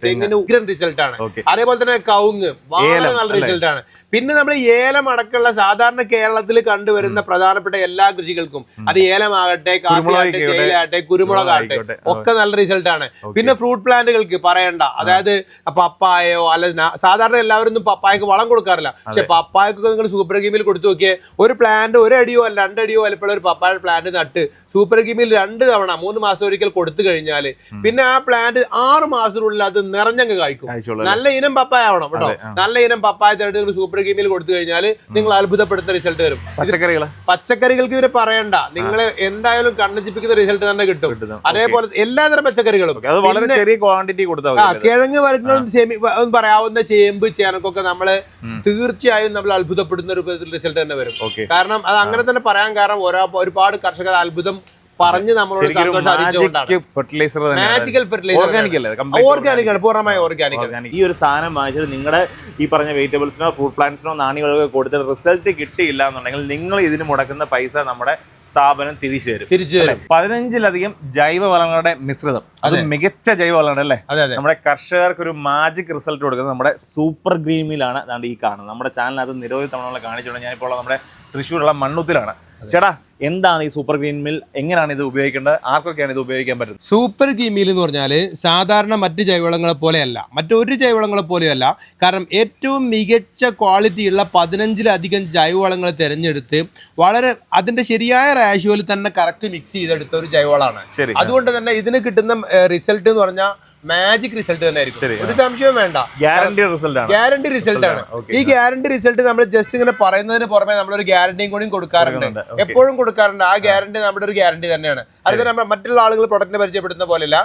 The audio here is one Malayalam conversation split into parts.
തെങ്ങിന് ഉഗ്രൻ റിസൾട്ട് ആണ്. അതേപോലെ തന്നെ കവുങ്ങ് വളരെ നല്ല റിസൾട്ട് ആണ്. പിന്നെ നമ്മൾ ഏലം അടക്കമുള്ള സാധാരണ കേരളത്തിൽ കണ്ടുവരുന്ന പ്രധാനപ്പെട്ട എല്ലാ കൃഷികൾക്കും അത് ഏലമാകട്ടെ, കാപ്പിയാകട്ടെ, തേയിലാകട്ടെ, കുരുമുളകാകട്ടെ ഒക്കെ നല്ല റിസൾട്ട് ആണ്. പിന്നെ ഫ്രൂട്ട് പ്ലാന്റുകൾക്ക് പറയണ്ട, അതായത് പപ്പായയോ അല്ല, സാധാരണ എല്ലാവരും ഒന്നും പപ്പായക്ക് വളം കൊടുക്കാറില്ല. പക്ഷെ പപ്പായക്കൊക്കെ നിങ്ങൾ സൂപ്പർ കീമിൽ കൊടുത്തു നോക്കിയേ, ഒരു പ്ലാന്റ് 1 അടിയോ അല്ല 2 അടിയോ വലപ്പുള്ള ഒരു പപ്പായ പ്ലാന്റ് നട്ട് സൂപ്പർ കീമിൽ 2 തവണ 3 മാസം ഒരിക്കൽ കൊടുത്തു കഴിഞ്ഞാൽ പിന്നെ ആ പ്ലാന്റ് 6 മാസത്തിനുള്ളിൽ അത് നിറഞ്ഞങ്ങ് കായ്ക്കും. നല്ല ഇനം പപ്പായ ആവണം കേട്ടോ. നല്ല ഇനം പപ്പായ തേടി സൂപ്പർ കീമിൽ കൊടുത്തു കഴിഞ്ഞാൽ നിങ്ങൾ അത്ഭുതപ്പെടുത്തുന്ന റിസൾട്ട് വരും. പച്ചക്കറികൾക്ക് ഇവരെ പറയണ്ട, നിങ്ങൾ എന്തായാലും കണ്ണഞ്ചിപ്പിക്കുന്ന റിസൾട്ട് തന്നെ കിട്ടും. അതേപോലെ എല്ലാതരം പച്ചക്കറികളും കിഴങ്ങ് വർഗ്ഗങ്ങളും പറയാവുന്ന ചേമ്പ്, ചേനക്കൊക്കെ നമ്മള് തീർച്ചയായും നമ്മൾ അത്ഭുതപ്പെടുന്ന ഒരു റിസൾട്ട് തന്നെ വരും. കാരണം അത് അങ്ങനെ തന്നെ പറയാൻ കാരണം ഒരുപാട് കർഷകർ അത്ഭുതം പറഞ്ഞ് നമ്മളോട് സന്തോഷം അറിയിച്ചുകൊണ്ടാണ്. ഓർഗാനിക് ആണ്, പൂർണ്ണമായ ഓർഗാനിക്. ഈ ഒരു സാധനം വാങ്ങിച്ചിട്ട് നിങ്ങളുടെ ഈ പറഞ്ഞ വെജിറ്റബിൾസിനോ ഫ്രൂട്ട് പ്ലാന്റ്സിനോ നാണ്യങ്ങളൊക്കെ കൊടുത്തിട്ട് റിസൾട്ട് കിട്ടിയില്ല എന്നുണ്ടെങ്കിൽ നിങ്ങൾ ഇതിന് മുടക്കുന്ന പൈസ നമ്മുടെ സ്ഥാപനം തിരിച്ചു തരും. 15ലധികം ജൈവവളങ്ങളുടെ മിശ്രിതം, അത് മികച്ച ജൈവവളമാണ് അല്ലേ. നമ്മുടെ കർഷകർക്ക് ഒരു മാജിക് റിസൾട്ട് കൊടുക്കുന്നത് നമ്മുടെ സൂപ്പർ ഗ്രീൻ മീലാണ്. അതാണ്ട് ഈ കാണുന്നത് നമ്മുടെ ചാനലിനകത്ത് നിരവധി തവണ കാണിച്ചിട്ടുണ്ട്. ഞാനിപ്പോൾ നമ്മുടെ തൃശ്ശൂരുള്ള മണ്ണുത്തിലാണ്. ചേട്ടാ, എന്താണ് ഈ സൂപ്പർ ഗ്രീൻ മീൽ, എങ്ങനെയാണ് ഇത് ഉപയോഗിക്കേണ്ടത്, ആർക്കൊക്കെയാണ് ഇത് ഉപയോഗിക്കാൻ പറ്റുന്നത്? സൂപ്പർ ഗ്രീൻ മീൽ എന്ന് പറഞ്ഞാൽ സാധാരണ മറ്റ് ജൈവവളങ്ങളെ പോലെയല്ല, മറ്റൊരു ജൈവവളങ്ങളെ പോലെയല്ല. കാരണം ഏറ്റവും മികച്ച ക്വാളിറ്റിയുള്ള 15ലധികം ജൈവവളങ്ങൾ തിരഞ്ഞെടുത്ത് വളരെ അതിന്റെ ശരിയായ റേഷ്യോയിൽ തന്നെ കറക്റ്റ് മിക്സ് ചെയ്തെടുത്ത ഒരു ജൈവവളമാണ്. അതുകൊണ്ട് തന്നെ ഇതിന് കിട്ടുന്ന റിസൾട്ട് എന്ന് പറഞ്ഞാൽ മാജിക് റിസൾട്ട് തന്നെ ആയിരിക്കും, ഒരു സംശയവും വേണ്ട. ഗ്യാരണ്ടി റിസൾട്ട് ആണ്. ഈ ഗ്യാരണ്ടി റിസൾട്ട് നമ്മൾ ജസ്റ്റ് ഇങ്ങനെ പറയുന്നതിന് പുറമെ നമ്മളൊരു ഗ്യാരണ്ടിയും കൂടി കൊടുക്കാറുണ്ട്, എപ്പോഴും കൊടുക്കാറുണ്ട്. ആ ഗ്യാരണ്ടി നമ്മുടെ ഒരു ഗ്യാരണ്ടി തന്നെയാണ്. അത് നമ്മൾ മറ്റുള്ള ആളുകൾ പ്രൊഡക്റ്റിനെ പരിചയപ്പെടുത്തുന്ന പോലെയല്ല.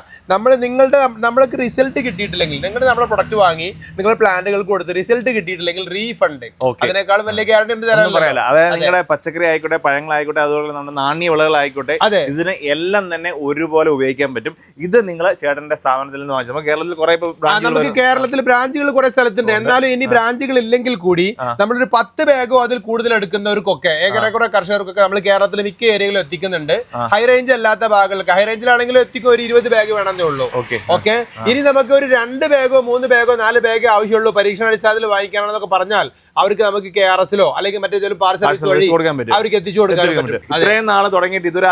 നമ്മൾക്ക് റിസൾട്ട് കിട്ടിയിട്ടില്ലെങ്കിൽ, നിങ്ങൾ നമ്മുടെ പ്രൊഡക്റ്റ് വാങ്ങി നിങ്ങൾ പ്ലാന്റുകൾക്ക് കൊടുത്ത് റിസൾട്ട് കിട്ടിയിട്ടില്ലെങ്കിൽ റീഫണ്ട്, അതിനേക്കാളും വലിയ ഗ്യാരണ്ടി എന്ത് തരാൻ പറയാല്ല. അതായത് നിങ്ങളുടെ പച്ചക്കറി ആയിക്കോട്ടെ, പഴങ്ങളായിക്കോട്ടെ, അതുപോലെ നമ്മുടെ നാണ്യ വിളകളായിക്കോട്ടെ, ഇതിനെ എല്ലാം തന്നെ ഒരുപോലെ ഉപയോഗിക്കാൻ പറ്റും. ഇത് നിങ്ങൾ ചേട്ടന്റെ സ്ഥാപനത്തിൽ നമുക്ക് കേരളത്തിൽ ബ്രാഞ്ചുകൾ കുറെ സ്ഥലത്തുണ്ട്. എന്നാലും ഇനി ബ്രാഞ്ചുകൾ ഇല്ലെങ്കിൽ കൂടി നമ്മളൊരു 10 ബാഗോ അതിൽ കൂടുതൽ എടുക്കുന്നവർക്കൊക്കെ ഏകദേശം കർഷകർക്കൊക്കെ നമ്മൾ കേരളത്തിൽ മിക്ക ഏരിയകളിലും എത്തിക്കുന്നുണ്ട്. ഹൈ റേഞ്ച് അല്ലാത്ത ഭാഗങ്ങൾക്ക്, ഹൈ റേഞ്ചിലാണെങ്കിലും എത്തിക്കും ഒരു 20 ബാഗ് വേണമെന്നേ ഉള്ളൂ. ഓക്കെ, ഇനി നമുക്ക് ഒരു 2 ബാഗോ 3 ബാഗോ 4 ബാഗോ ആവശ്യമുള്ളൂ പരീക്ഷണാടിസ്ഥാനത്തിൽ വാങ്ങിക്കണമെന്നൊക്കെ പറഞ്ഞാൽ അവർക്ക് നമുക്ക് KRS-ലോ അല്ലെങ്കിൽ മറ്റേതെങ്കിലും പാർസൽ വഴി അവർക്ക് എത്തിച്ചു കൊടുക്കാൻ പറ്റും. ഇത്രയും നാളെ തുടങ്ങിയിട്ട് ഇതുവരെ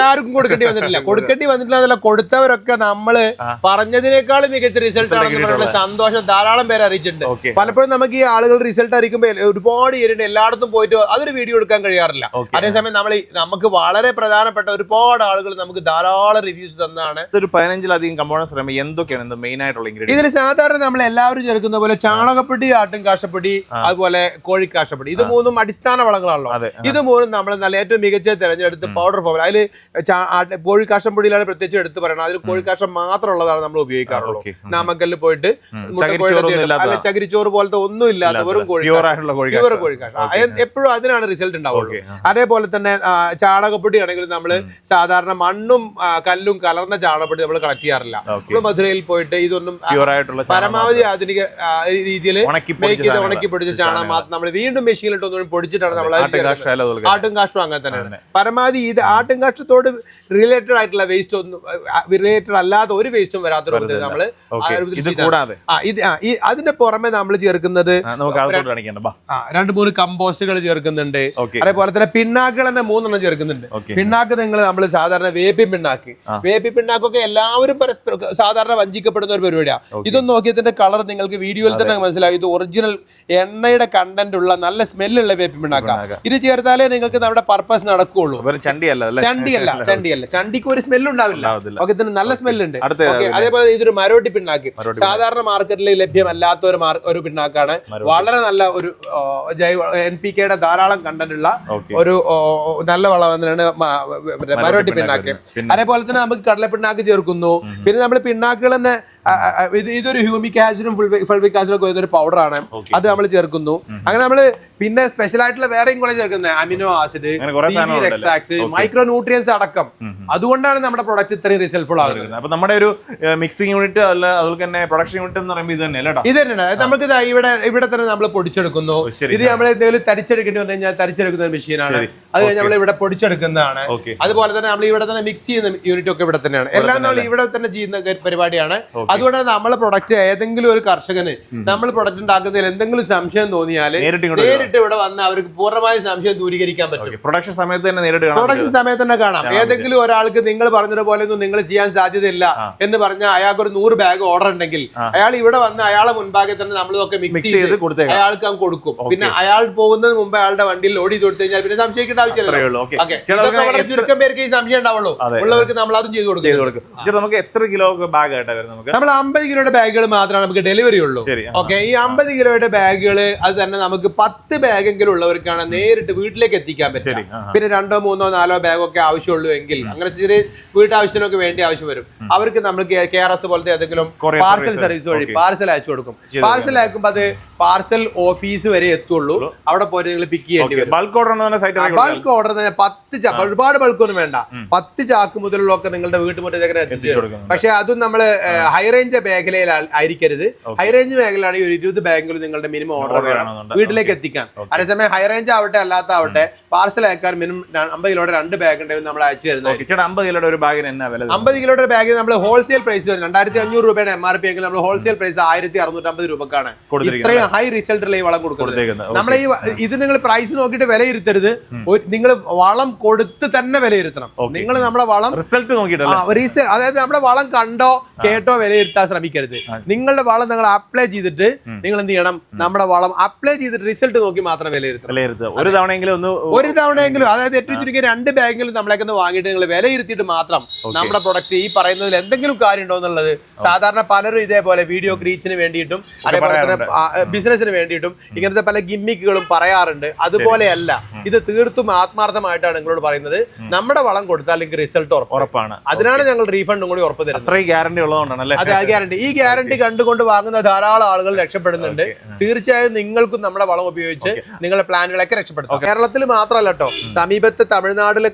ആർക്കും കൊടുക്കേണ്ടി വന്നിട്ടില്ല എന്നല്ല, കൊടുത്തവരൊക്കെ നമ്മള് പറഞ്ഞതിനേക്കാളും മികച്ച റിസൾട്ട് ആണെന്നുള്ള സന്തോഷം ധാരാളം പേര് അറിയിച്ചിട്ടുണ്ട്. പലപ്പോഴും നമുക്ക് ഈ ആളുകൾ റിസൾട്ട് അറിയിക്കുമ്പോൾ ഒരുപാട് ഏരിയ എല്ലായിടത്തും പോയിട്ട് അതൊരു വീഡിയോ എടുക്കാൻ കഴിയാറില്ല. അതേസമയം നമുക്ക് വളരെ പ്രധാനപ്പെട്ട ഒരുപാട് ആളുകൾ നമുക്ക് ധാരാളം റിവ്യൂസ് തന്നാണ്. 15ലധികം കമ്പോണൻസ് എന്തൊക്കെയാണ് മെയിൻ ആയിട്ടുള്ള ഇൻഗ്രീഡിയൻസ്? ഇതിൽ സാധാരണ നമ്മൾ എല്ലാവരും ചേർക്കുന്ന പോലെ ചാണകപ്പൊടി, ആട്ടും കാശപ്പൊടി, അതുപോലെ കോഴിക്കാശപ്പൊടി, ഇത് 3ഉം അടിസ്ഥാന വളങ്ങളാണല്ലോ. ഇത് 3ഉം നമ്മൾ നല്ല ഏറ്റവും മികച്ച തിരഞ്ഞെടുത്ത് പൗഡർ ഫോമിൽ, അതിൽ കോഴിക്കാശപ്പൊടിയിലാണ് പ്രത്യേകിച്ച് എടുത്ത് പറയുന്നത്. അതിൽ കോഴിക്കാശം മാത്രമുള്ളതാണ് നമ്മൾ ഉപയോഗിക്കാറുള്ളത്. നാമക്കല്ലിൽ പോയിട്ട് ചകിരിച്ചോറ് പോലത്തെ ഒന്നും ഇല്ലാത്ത വെറും കോഴിക്കാശം, എപ്പോഴും അതിനാണ് റിസൾട്ട് ഉണ്ടാവുള്ളൂ. അതേപോലെ തന്നെ ചാണകപ്പൊടി ആണെങ്കിൽ നമ്മൾ സാധാരണ മണ്ണും കല്ലും കലർന്ന ചാണകപ്പൊടി നമ്മൾ കളക്ട് ചെയ്യാറില്ല. നമ്മൾ മധുരയിൽ പോയിട്ട് ഇതൊന്നും പരമാവധി ആധുനിക രീതിയിൽ ഉണക്കി പൊടിച്ച ചാണകം മാത്രം നമ്മൾ വീണ്ടും മെഷീനിലിട്ട് ഒന്നും പൊടിച്ചിട്ടാണ് നമ്മൾ ആട്ടും കാഷ്ടം അങ്ങനെ തന്നെയാണ്. പരമാവധി ഇത് ആട്ടും കാഷ്ടത്തോട് റിലേറ്റഡ് ആയിട്ടുള്ള വേസ്റ്റ് ഒന്നും, റിലേറ്റഡ് അല്ലാത്ത ഒരു വേസ്റ്റും വരാത്ത നമ്മള് അതിന്റെ പുറമെ നമ്മൾ ചേർക്കുന്നത് 2-3 കമ്പോസ്റ്റുകൾ ചേർക്കുന്നുണ്ട്. അതേപോലെ തന്നെ പിണ്ണാക്കുകൾ തന്നെ 3 ചേർക്കുന്നുണ്ട്. പിണ്ണാക്ക് നമ്മൾ സാധാരണ വേപ്പിൻ പിണ്ണാക്കൊക്കെ എല്ലാവരും പരസ്പരം സാധാരണ വഞ്ചിക്കപ്പെടുന്ന ഒരു പരിപാടിയാണ്. ഇതൊന്നും നോക്കിയതിന്റെ കളർ നിങ്ങൾക്ക് വീഡിയോയിൽ തന്നെ മനസ്സിലാവും. ഇത് ഒറിജിനൽ എണ്ണയുടെ കണ്ടന്റ് ഉള്ള നല്ല സ്മെല്ലുള്ള വേപ്പിൻ പിണ്ണാക്ക. ഇത് ചേർത്താലേ നിങ്ങൾക്ക് നമ്മുടെ പർപ്പസ് നടക്കുകയുള്ളൂ. ചണ്ടിയല്ല, ചണ്ടിക്ക് ഒരു സ്മെല്ല് ഉണ്ടാവില്ല. ഓക്കെ, ഇതിന് നല്ല സ്മെല്ലുണ്ട്. അതേപോലെ ഇതൊരു മരോട്ടി പിണ്ണാക്ക്, സാധാരണ മാർക്കറ്റിൽ ലഭ്യമല്ലാത്ത ഒരു പിണ്ണാക്കാണ്. വളരെ നല്ല ഒരു ജൈവ NPK-യുടെ ധാരാളം കണ്ടന്റ് ഉള്ള ഒരു നല്ല വളം തന്നെയാണ് മരോട്ടി പിണ്ണാക്ക്. അതേപോലെ തന്നെ നമുക്ക് കടലപ്പിണ്ണാക്ക് ചേർക്കുന്നു. പിന്നെ നമ്മൾ പിണ്ണാക്കുകൾ തന്നെ ഇതൊരു ഹ്യൂമിക് ആസിഡും ഫൾവിക് ആസിഡും ഒക്കെ ഒരു പൗഡറാണ്, അത് നമ്മൾ ചേർക്കുന്നു. അങ്ങനെ നമ്മള് പിന്നെ സ്പെഷ്യൽ ആയിട്ടുള്ള വേറെയും കൂടെ ചേർക്കുന്നത് അമിനോ ആസിഡ്, മൈക്രോ ന്യൂട്രിയൻസ് അടക്കം. അതുകൊണ്ടാണ് നമ്മുടെ പ്രൊഡക്റ്റ് ഇത്രയും റിസൾട്ട്ഫുൾ ആകുന്നത്. അപ്പൊ നമ്മുടെ ഒരു മിക്സിംഗ് യൂണിറ്റ് അല്ല, അതുപോലെ തന്നെ പ്രൊഡക്ഷൻ യൂണിറ്റ് എന്ന് പറയുമ്പോൾ ഇത് തന്നെയാണ്. നമുക്ക് ഇവിടെ തന്നെ നമ്മൾ പൊടിച്ചെടുക്കുന്നു. ഇത് നമ്മൾ എന്തെങ്കിലും തരിച്ചെടുക്കേണ്ടി വന്നു കഴിഞ്ഞാൽ തരിച്ചെടുക്കുന്ന മെഷീനാണ്. അത് കഴിഞ്ഞ് നമ്മൾ ഇവിടെ പൊടിച്ചെടുക്കുന്നതാണ്. അതുപോലെ തന്നെ നമ്മൾ ഇവിടെ തന്നെ മിക്സ് ചെയ്യുന്ന യൂണിറ്റ് ഒക്കെ ഇവിടെ തന്നെയാണ്. എല്ലാം നമ്മൾ ഇവിടെ തന്നെ ചെയ്യുന്ന പരിപാടിയാണ്. അതുകൊണ്ട് നമ്മളെ പ്രൊഡക്റ്റ് ഏതെങ്കിലും ഒരു കർഷകന് നമ്മൾ പ്രൊഡക്റ്റ് ഉണ്ടാക്കുന്നതിൽ എന്തെങ്കിലും സംശയം തോന്നിയാൽ നേരിട്ട് ഇവിടെ വന്ന് അവർക്ക് പൂർണ്ണമായ സംശയം ദൂരീകരിക്കാൻ പറ്റും. പ്രൊഡക്ഷൻ സമയത്ത് തന്നെ കാണാം. ഏതെങ്കിലും ഒരാൾക്ക് നിങ്ങൾ പറഞ്ഞതുപോലെ ഒന്നും നിങ്ങൾ ചെയ്യാൻ സാധ്യതയില്ല എന്ന് പറഞ്ഞാൽ അയാൾക്ക് ഒരു 100 ബാഗ് ഓർഡർ ഉണ്ടെങ്കിൽ അയാൾ ഇവിടെ വന്ന് അയാളെ മുൻപാകെ തന്നെ നമ്മളിതൊക്കെ മിക്സ് ചെയ്ത് അയാൾക്ക് അങ്ങ് കൊടുക്കും. പിന്നെ അയാൾ പോകുന്നതിന് മുമ്പ് അയാളുടെ വണ്ടിയിൽ ലോഡ് ചെയ്ത് കൊടുത്തു കഴിഞ്ഞാൽ പിന്നെ സംശയിക്കേണ്ട ആവശ്യമില്ല. ചുരുക്കം പേർക്ക് ഈ സംശയം ഉണ്ടാവുള്ളൂ. ഉള്ളവർക്ക് നമ്മൾ അതും ചെയ്ത് കൊടുക്കും. നമുക്ക് എത്ര കിലോ ബാഗ് നമ്മൾ 50 കിലോയുടെ ബാഗുകൾ മാത്രമാണ് നമുക്ക് ഡെലിവറി ഉള്ളൂ. ഓക്കെ, ഈ 50 കിലോയുടെ ബാഗുകൾ അത് തന്നെ നമുക്ക് 10 ബാഗെങ്കിലും ഉള്ളവർക്കാണ് നേരിട്ട് വീട്ടിലേക്ക് എത്തിക്കാൻ പറ്റും. പിന്നെ 2, 3, 4 ബാഗൊക്കെ ആവശ്യമുള്ളൂ എങ്കിൽ അങ്ങനെ ചെറിയ വീട്ടാവശ്യത്തിനൊക്കെ വേണ്ടി ആവശ്യം വരും. അവർക്ക് നമ്മൾ KRS പോലത്തെ ഏതെങ്കിലും പാർസൽ സർവീസ് വഴി പാർസൽ അയച്ചു കൊടുക്കും. പാർസൽ അയക്കുമ്പോൾ അത് പാർസൽ ഓഫീസ് വരെ എത്തുള്ളൂ. അവിടെ പോയി നിങ്ങൾ പിക്ക് ചെയ്യേണ്ടി വരും. ബൾക്ക് ഓർഡർ 10 ചാക്ക്, ഒരുപാട് ബൾക്കൊന്നും വേണ്ട, 10 ചാക്ക് മുതലുള്ളൊക്കെ നിങ്ങളുടെ വീട്ടുമുറ്റത്തേക്ക് എത്തിച്ചു കൊടുക്കും. പക്ഷെ അതും നമ്മൾ ഹൈ റേഞ്ച് മേഖലയിൽ ആയിരിക്കരുത്. ഹൈ റേഞ്ച് മേഖലയാണെങ്കിൽ 20 ബാഗെങ്കിലും നിങ്ങളുടെ മിനിമം ഓർഡർ വേണം വീട്ടിലേക്ക് എത്തിക്കാൻ. അതേസമയം ഹൈ റേഞ്ച് ആവട്ടെ അല്ലാത്ത ആവട്ടെ പാർസൽ അയക്കാൻ മിനിമം 50 കിലോയുടെ 2 ബാഗ് ഉണ്ടെങ്കിൽ നമ്മൾ അയച്ചു തരുന്നത്. 50 കിലോയുടെ ഒരു ബാഗിന് എന്നാ വില? 50 കിലോയുടെ ബാഗ് നമ്മൾ ഹോൾസെയിൽ പ്രൈസ് 2500 രൂപയുടെ MRP എങ്കിൽ നമ്മൾ ഹോൾസെയിൽ പ്രൈസ് 1650 രൂപക്കാണ് ഇത്രയും ഹൈ റിസൾട്ടുള്ള ഈ വളം കൊടുക്കുന്നത്. നമ്മൾ ഇത് നിങ്ങൾ പ്രൈസ് നോക്കിയിട്ട് വിലയിരുത്തരുത്, നിങ്ങൾ വളം കൊടുത്ത് തന്നെ വിലയിരുത്തണം. നിങ്ങൾ നമ്മുടെ വളം റിസൾട്ട് നോക്കിയിട്ട്, അതായത് നമ്മുടെ വളം കണ്ടോ കേട്ടോ വിലയിരുത്താൻ ശ്രമിക്കരുത്. നിങ്ങളുടെ വളം നിങ്ങൾ അപ്ലൈ ചെയ്തിട്ട് നിങ്ങൾ എന്ത് ചെയ്യണം, നമ്മുടെ വളം അപ്ലൈ ചെയ്തിട്ട് റിസൾട്ട് നോക്കി മാത്രം വിലയിരുത്തണം. ഒരു തവണയെങ്കിലും അതായത് ഏറ്റവും ചുരുങ്ങിയ 2 ബാഗെങ്കിലും നമ്മളേക്ക് വാങ്ങിയിട്ട് നിങ്ങൾ വിലയിരുത്തിയിട്ട് മാത്രം നമ്മുടെ പ്രൊഡക്റ്റ് ഈ പറയുന്നതിൽ എന്തെങ്കിലും കാര്യം ഉണ്ടോ എന്നുള്ളത്. സാധാരണ പലരും ഇതേപോലെ വീഡിയോ റീച്ചിന് വേണ്ടിയിട്ടും അതേപോലെ തന്നെ ബിസിനസിന് വേണ്ടിയിട്ടും ഇങ്ങനത്തെ പല ഗിമ്മിക്കുകളും പറയാറുണ്ട്. അതുപോലെയല്ല, ഇത് തീർത്തും ആത്മാർത്ഥമായിട്ടാണ് നിങ്ങളോട് പറയുന്നത്. നമ്മുടെ വളം കൊടുത്താൽ നിങ്ങൾക്ക് റിസൾട്ട് ഉറപ്പാണ്. അതിനാണ് ഞങ്ങൾ റീഫണ്ടും കൂടി ഉറപ്പ് തരുന്നത്. അതെ, ഗ്യാരണ്ടി. ഈ ഗ്യാരണ്ടി കണ്ടുകൊണ്ട് വാങ്ങുന്ന ധാരാളം ആളുകൾ രക്ഷപ്പെടുന്നുണ്ട്. തീർച്ചയായും നിങ്ങൾക്കും നമ്മുടെ വളം ഉപയോഗിച്ച് നിങ്ങളുടെ പ്ലാനുകളൊക്കെ രക്ഷപ്പെടുത്തും. കേരളത്തിൽ മാത്രമല്ല കേട്ടോ, സമീപത്തെ തമിഴ്നാട്ടിലെ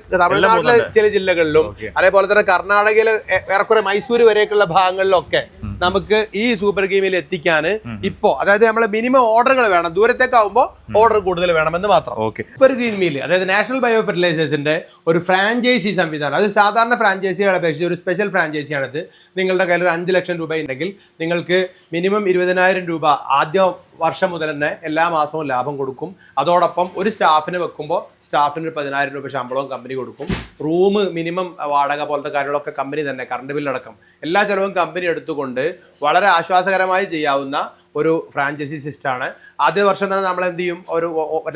ചില ജില്ലകളിലും അതേപോലെ തന്നെ കർണാടകയിലെ ഏറെക്കുറെ മൈസൂർ വരെയൊക്കെയുള്ള ഭാഗങ്ങളിലൊക്കെ നമുക്ക് ഈ സൂപ്പർ ഗെയിമിൽ എത്തിക്കാൻ ഇപ്പോ അതായത് നമ്മളെ മിനിമം ഓർഡറുകൾ വേണം. ദൂരത്തേക്കാവുമ്പോൾ ഓർഡർ കൂടുതൽ വേണമെന്ന് മാത്രം. സൂപ്പർ ഗ്രീൻ മീൽ അതായത് നാഷണൽ ബയോ ഫെർട്ടിലൈസേഴ്സിന്റെ ഒരു ഫ്രാഞ്ചൈസി സംവിധാനം. അത് സാധാരണ ഫ്രാഞ്ചൈസികളെ അപേക്ഷിച്ച് ഒരു സ്പെഷ്യൽ ഫ്രാഞ്ചൈസിയാണിത്. നിങ്ങളുടെ കയ്യിൽ ഒരു 5 ലക്ഷം രൂപ ഉണ്ടെങ്കിൽ നിങ്ങൾക്ക് മിനിമം 20,000 രൂപ ആദ്യം വർഷം മുതൽ തന്നെ എല്ലാ മാസവും ലാഭം കൊടുക്കും. അതോടൊപ്പം ഒരു സ്റ്റാഫിനെ വെക്കുമ്പോൾ സ്റ്റാഫിന് 10,000 രൂപ ശമ്പളവും കമ്പനി കൊടുക്കും. റൂം മിനിമം വാടക പോലത്തെ കാര്യങ്ങളൊക്കെ കമ്പനി തന്നെ, കറണ്ട് ബില്ലടക്കം എല്ലാ ചെലവും കമ്പനി എടുത്തുകൊണ്ട് വളരെ ആശ്വാസകരമായി ചെയ്യാവുന്ന ഒരു ഫ്രാഞ്ചൈസി സിസ്റ്റമാണ്. ആദ്യ വർഷം തന്നെ നമ്മൾ എന്ത് ചെയ്യും, ഒരു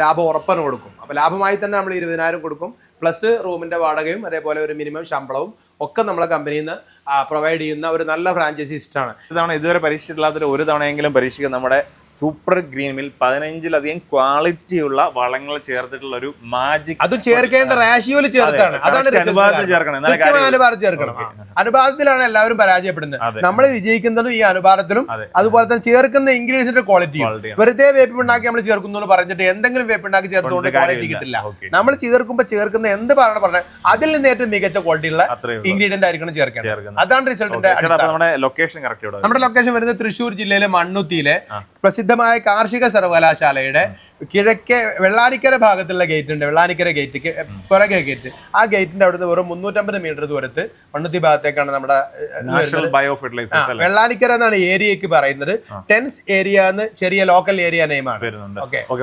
ലാഭം ഉറപ്പന് കൊടുക്കും. അപ്പോൾ ലാഭമായി തന്നെ നമ്മൾ 20,000 കൊടുക്കും, പ്ലസ് റൂമിൻ്റെ വാടകയും അതേപോലെ ഒരു മിനിമം ശമ്പളവും ഒക്കെ നമ്മളെ കമ്പനിയിൽ നിന്ന് പ്രൊവൈഡ് ചെയ്യുന്ന ഒരു നല്ല ഫ്രാഞ്ചൈസി സിസ്റ്റമാണ്. ഇതാണ് ഇതുവരെ പരീക്ഷിച്ചിട്ടില്ലാത്തൊരു ഒരു തവണയെങ്കിലും പരീക്ഷിക്കുക. നമ്മുടെ സൂപ്പർ ഗ്രീൻ മിൽ 15ലധികം ക്വാളിറ്റിയുള്ള വളങ്ങൾ ചേർത്തിട്ടുള്ള ഒരു മാജിക്. അതും ചേർക്കേണ്ട റേഷ്യോയിൽ ചേർത്താണ്. അതാണ് ചേർക്കണം. അനുപാതത്തിലാണ് എല്ലാവരും പരാജയപ്പെടുന്നത്. നമ്മൾ വിജയിക്കുന്നതും ഈ അനുപാതത്തിലും അതുപോലെ തന്നെ ചേർക്കുന്ന ഇൻഗ്രീഡിയൻസിന്റെ ക്വാളിറ്റിയും. വെറുതെ വേപ്പിണ്ടാക്കി നമ്മൾ ചേർക്കുന്നു പറഞ്ഞിട്ട് എന്തെങ്കിലും വേപ്പിണ്ടാക്കി ചേർത്തുകൊണ്ട് ക്വാളിറ്റി കിട്ടില്ല. നമ്മൾ ചേർക്കുന്ന എന്ത് പറഞ്ഞാൽ അതിൽ നിന്ന് ഏറ്റവും മികച്ച ക്വാളിറ്റിയുള്ള ഇൻഗ്രീഡിയന്റ് ആയിരിക്കണം ചേർക്കേണ്ടത്. അതാണ് റിസൾട്ടിന്റെ. നമ്മുടെ ലൊക്കേഷൻ വരുന്നത് തൃശ്ശൂർ ജില്ലയിലെ മണ്ണുത്തിയിലെ പ്രസിദ്ധമായ കാർഷിക സർവകലാശാലയുടെ കിഴക്കേ വെള്ളാനിക്കര ഭാഗത്തുള്ള ഗേറ്റ് ഉണ്ട്. വെള്ളാനിക്കര ഗേറ്റ് പുറകെ ഗേറ്റ്. ആ ഗേറ്റിന്റെ അവിടുന്ന് വെറും 350 മീറ്റർ ദൂരത്ത് മണ്ണുത്തി ഭാഗത്തേക്കാണ് നമ്മുടെ വെള്ളാനിക്കര എന്നാണ് ഏരിയക്ക് പറയുന്നത്. ടെൻസ് ഏരിയ എന്ന് ചെറിയ ലോക്കൽ ഏരിയ നെയിമാണ്.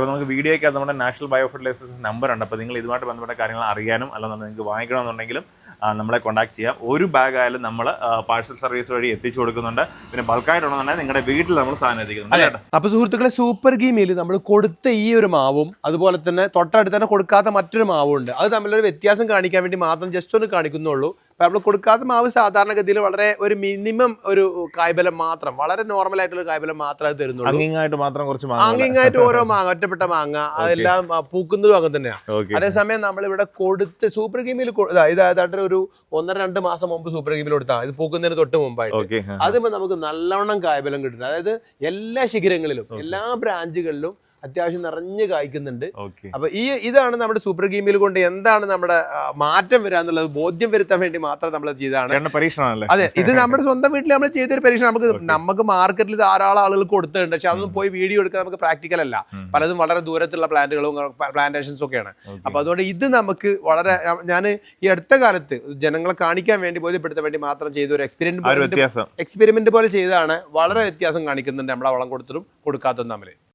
നമുക്ക് വീഡിയോയ്ക്ക് നമ്മുടെ നാഷണൽ ബയോ ഫെർട്ടിലൈസേഴ്സ് നമ്പർ ഉണ്ട്. അപ്പോൾ നിങ്ങൾ ഇതുമായിട്ട് ബന്ധപ്പെട്ട കാര്യങ്ങൾ അറിയാനും അല്ലെന്നുണ്ടെങ്കിൽ നിങ്ങൾക്ക് വാങ്ങിക്കണമെന്നുണ്ടെങ്കിലും നമ്മളെ കോൺടാക്ട് ചെയ്യാം. ഒരു ബാഗ് ആയാലും നമ്മൾ പാഴ്സൽ സർവീസ് വഴി എത്തിച്ചു കൊടുക്കുന്നുണ്ട്. പിന്നെ ബൾക്കായിട്ടുണ്ടെന്നുണ്ടെങ്കിൽ നിങ്ങളുടെ വീട്ടിൽ നമ്മൾ സാധനം എത്തിക്കുന്നുണ്ട്. അപ്പൊ സുഹൃത്തുക്കളെ, സൂപ്പർ ഗീമിൽ നമ്മൾ കൊടുത്ത ഈ ഒരു മാവും അതുപോലെ തന്നെ തൊട്ടടുത്ത് തന്നെ കൊടുക്കാത്ത മറ്റൊരു മാവും ഉണ്ട്. അത് തമ്മിലൊരു വ്യത്യാസം കാണിക്കാൻ വേണ്ടി മാത്രം ജസ്റ്റ് ഒന്ന് കാണിക്കുന്നുള്ളൂ. അപ്പൊ നമ്മൾ കൊടുക്കാത്ത മാവ് സാധാരണഗതിയിൽ വളരെ ഒരു മിനിമം ഒരു കായ്ബലം മാത്രം, വളരെ നോർമൽ ആയിട്ടുള്ള കായ്ബലം മാത്രമേ അത് തരുന്നുള്ളൂ. അങ്ങിങ്ങായിട്ട് ഓരോ മാങ്ങ, ഒറ്റപ്പെട്ട മാങ്ങ അതെല്ലാം പൂക്കുന്നതും അങ്ങനെ തന്നെയാണ്. അതേസമയം നമ്മൾ ഇവിടെ കൊടുത്ത് സൂപ്പർ ഗീമിൽ ഇതായിട്ട് ഒരു 1-2 മാസം മുമ്പ് സൂപ്പർ ഗീമിൽ കൊടുത്താൽ ഇത് പൂക്കുന്നതിന് തൊട്ട് മുമ്പായിട്ട് അതുമ്പോൾ നമുക്ക് നല്ലവണ്ണം കായ്ബലം കിട്ടുന്നത്. അതായത് എല്ലാ ശിഖരങ്ങളിലും എല്ലാ ബ്രാഞ്ചുകളിലും അത്യാവശ്യം നിറഞ്ഞു കായ്ക്കുന്നുണ്ട്. ഓക്കെ. അപ്പൊ ഇതാണ് നമ്മുടെ സൂപ്പർ ഗീമിൽ കൊണ്ട് എന്താണ് നമ്മുടെ മാറ്റം വരാന്നുള്ളത് ബോധ്യം വരുത്താൻ വേണ്ടി മാത്രം നമ്മൾ ചെയ്തതാണ്. പരീക്ഷണമല്ലേ? അതെ, ഇത് നമ്മുടെ സ്വന്തം വീട്ടിൽ നമ്മൾ ചെയ്തൊരു പരീക്ഷണം. നമുക്ക് മാർക്കറ്റിൽ ധാരാളം ആളുകൾ കൊടുത്തിട്ടുണ്ട്, പക്ഷെ അതൊന്നും പോയി വീഡിയോ എടുക്കാൻ നമുക്ക് പ്രാക്ടിക്കൽ അല്ല. പലതും വളരെ ദൂരത്തുള്ള പ്ലാന്റുകളും പ്ലാന്റേഷൻസും ഒക്കെയാണ്. അപ്പൊ അതുകൊണ്ട് ഇത് നമുക്ക് വളരെ, ഞാൻ ഈ അടുത്ത കാലത്ത് ജനങ്ങളെ കാണിക്കാൻ വേണ്ടി ബോധ്യപ്പെടുത്താൻ വേണ്ടി മാത്രം ചെയ്ത ഒരു എക്സ്പെരിമെന്റ് പോലെ ചെയ്തതാണ്. വളരെ വ്യത്യാസം കാണിക്കുന്നുണ്ട് നമ്മളെ വളം കൊടുത്തതും കൊടുക്കാത്തതും തമ്മിൽ.